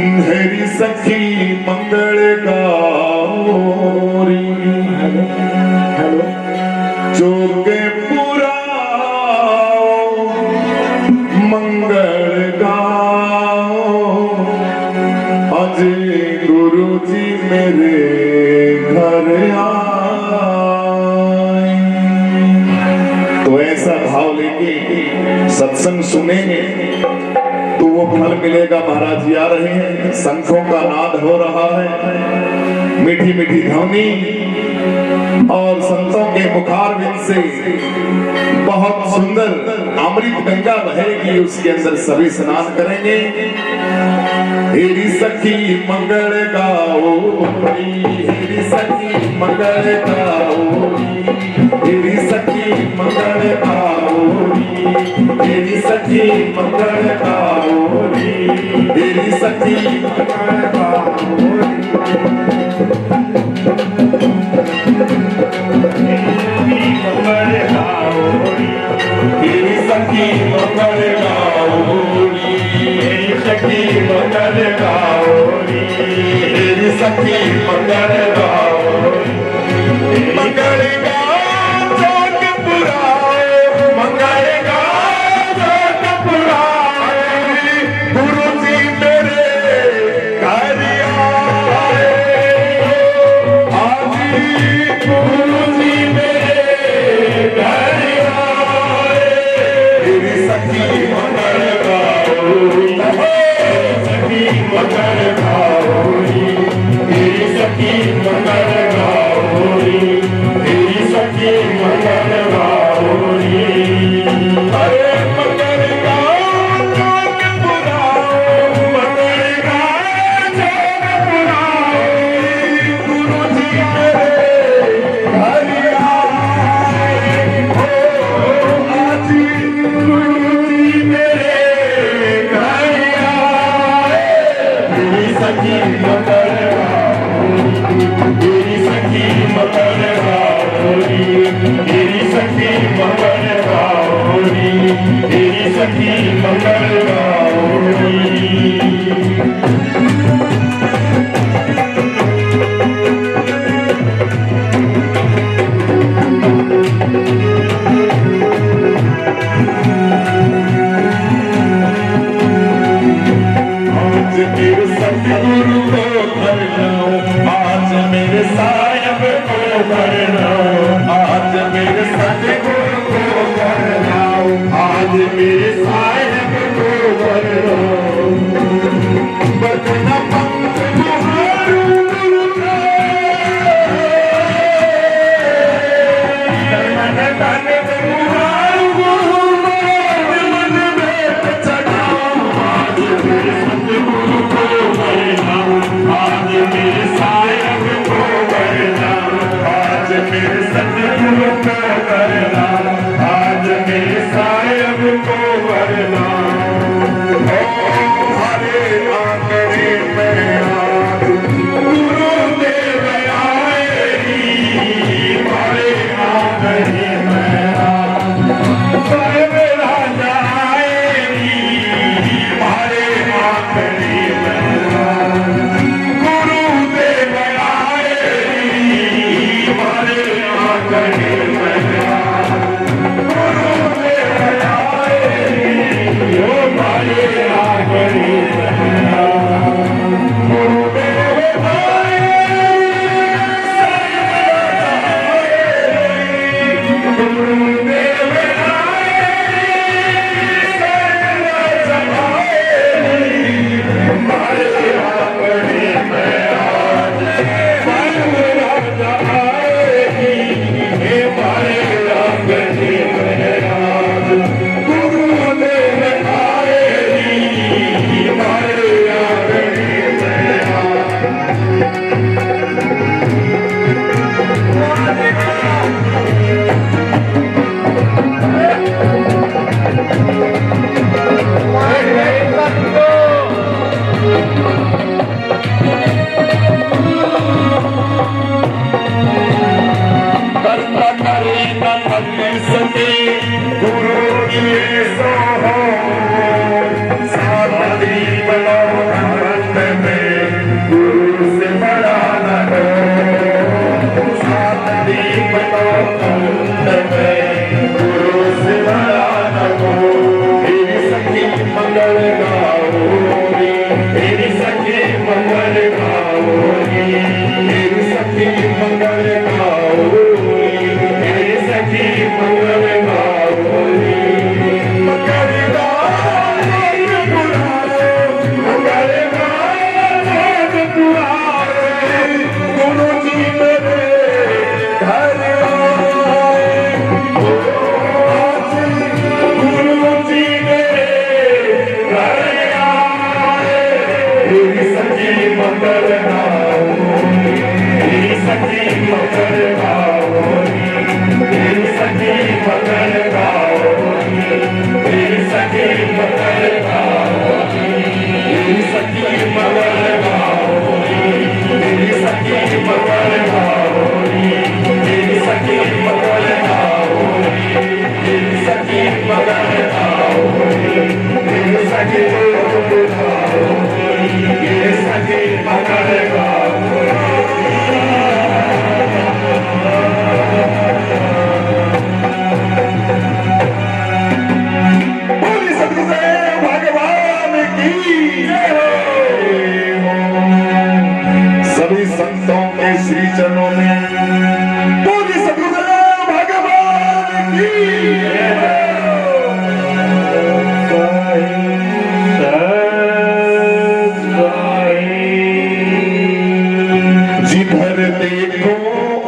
हेरी सखी मंगल गौरी जोगे पूरा मंगल गाओ आज गुरु जी मेरे घर आए। तो ऐसा भाव लेके सत्संग सुनेंगे तो वो फल मिलेगा। महाराज जी आ रहे हैं, शंखों का नाद हो रहा है, मीठी मीठी ध्वनि और संतों के मुखारविंद से बहुत सुंदर अमृत गंगा बहेगी, उसके अंदर सभी स्नान करेंगे। हेरी सखी मंगल गाओरी, हेरी सखी मंगल गाओरी, हेरी सखी मंगल गाओरी, हेरी सखी मंगल गाओरी, हेरी सखी मंगल गाओरी। हेरी सखी मंगल गाओरी, हेरी सखी मंगल गाओरी, हेरी सखी मंगल गाओरी। मंगल गाओ जोग पुराए, मंगल गाओ जोग पुराए, गुरु जी मेरे घर आए। आज गुरु जी मेरे घर आए। हेरी सखी मंगल गाओरी, सखी मंगल गाओरी, हेरी सखी मंगल गाओरी, हेरी सखी मंगल गाओरी। अरे मंगल गाओ जोग पुराओ, मंगल गाओ जोग पुराओ, गुरु जी मेरे घर आए। हो आज गुरु जी मेरे घर आए। हेरी सखी मंगल हेरी सखी मंगल गाओरी, हेरी सखी मंगल गाओरी, हेरी सखी मंगल गाओरी। आज मेरे सतगुरु को घर लाओ, आज मेरे साहिब को घर लाओ, आज मेरे सतगुरु को घर लाओ, आज मेरे साहिब को घर लाओ। बजना पंख मुहारू गुरु का, मन तन मुहारू गुरु मन में चढ़ाओ। आज मेरे सतगुरु को घर लाओ, आज मेरे साहिब को घर लाओ, आज मेरे सतगुरु को घर लाओ, आज मेरे साहिब को घर लाओ। हरे आंगने में आज गुरुदेव आए, हरे आंगने में आज सर्व राजा आए, हरे आंगने मगर गाओगी, तेरी सखी मगर गाओगी, तेरी सखी मगर गाओगी, तेरी सखी मगर गाओगी, तेरी सखी मगर गाओगी, तेरी सखी मगर गाओगी, तेरी सखी मगर गाओगी, तेरी सखी मगर गाओगी, तेरी सखी मगर गाओगी, तेरी सखी मगर गाओगी। बोली सतगुरु भगवान की जय हो। सभी संतों के श्री चरणों में बोली सतगुरु भगवान की जय हो। जिधर देखो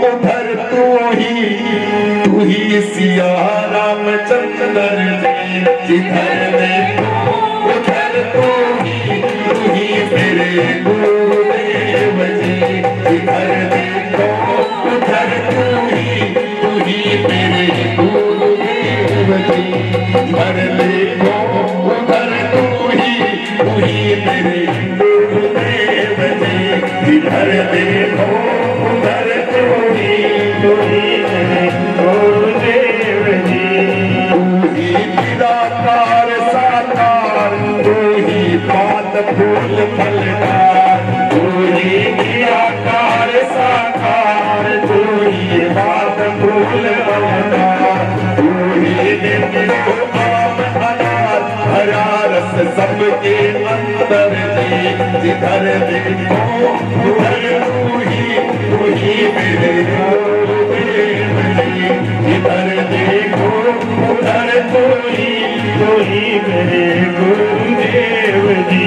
उधर तू ही सिया रामचंद्र जी, जिधर देखो उधर तू ही मेरे गुरुदेव जी, जिधर देखो उधर तू ही मेरे गुरुदेव जी, जिधर देखो उधर तू ही मेरे गुरुदेव जी, जिधर देखो उधर तू ही मेरे गुरुदेव जी। तू ही निराकार साकार, तू ही पात फूल फलदार, तू ही निराकार साकार, तू ही पात फूल फलदार, तू ही नित्य आम अनार हरा रस सबके अंदर जी, जिधर देखो उधर तू ही मेरे गुरुदेव जी, जिधर देखो उधर तू ही मेरे गुरुदेव जी।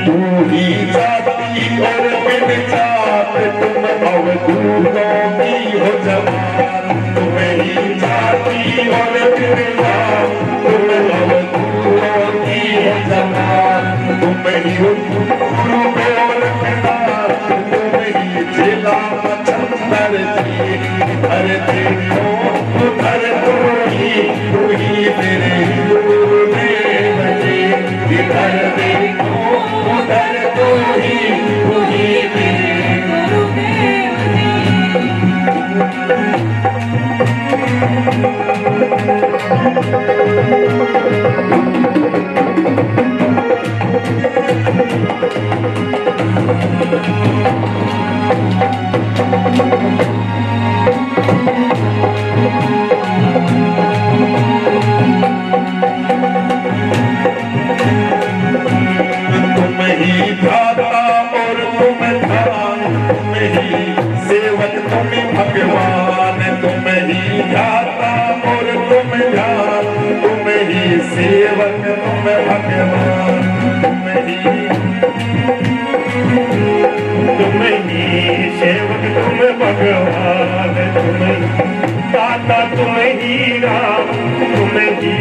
तू ही जाती और बिन जात तुम अवधूतों की हो जमात, तुम ही जाती और बिन जात तुम अवधूतों की हो जमात, तुम ही गुरु गोरखनाथ, तुम ही जिला चंदर जी, हर देखो उधर तू ही मेरे गुरुदेव जी, जिधर देखो उधर तू ही मेरे गुरुदेव जी। तुम ही ध्याता और तुम ध्यान, तुम ही सेवक तुम भगवान, तुम ही ध्याता और तुम ध्यान, तुम ही सेवक तुम भगवान, तुम ही सेवक तुम भगवान, तुम दाता तुम ही राम, तुम ही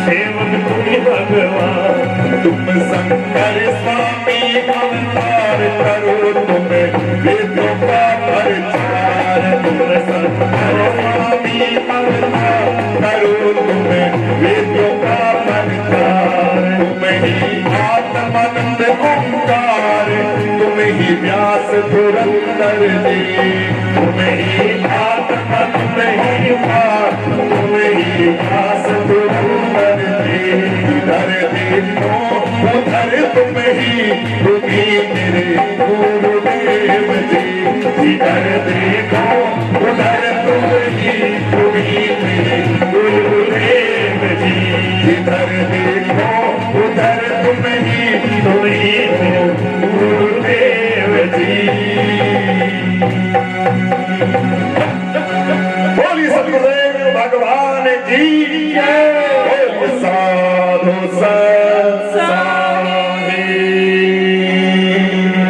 सेवक तुम भगवान, तुम शंकर स्वामी अवतार करो, तुम वेदों का प्रचार, तुम शंकर स्वामी अवतार करो, तुम वेदों का प्रचार, तुम ही आत्मानंद ओंकार, तुम ही व्यास धुरंधर जी, तुम ही आत्मा तुम ही पार, तुम ही व्यास धुरंधर जी, जिधर देखो उधर तुम ही मेरे गुरुदेव जी, जिधर देखो उधर तुम ही मेरे गुरुदेव जी, जिधर देखो उधर तुम ही मेरे गुरुदेव जी। बोली सतगुरुदेव भगवान की जय। साधु संत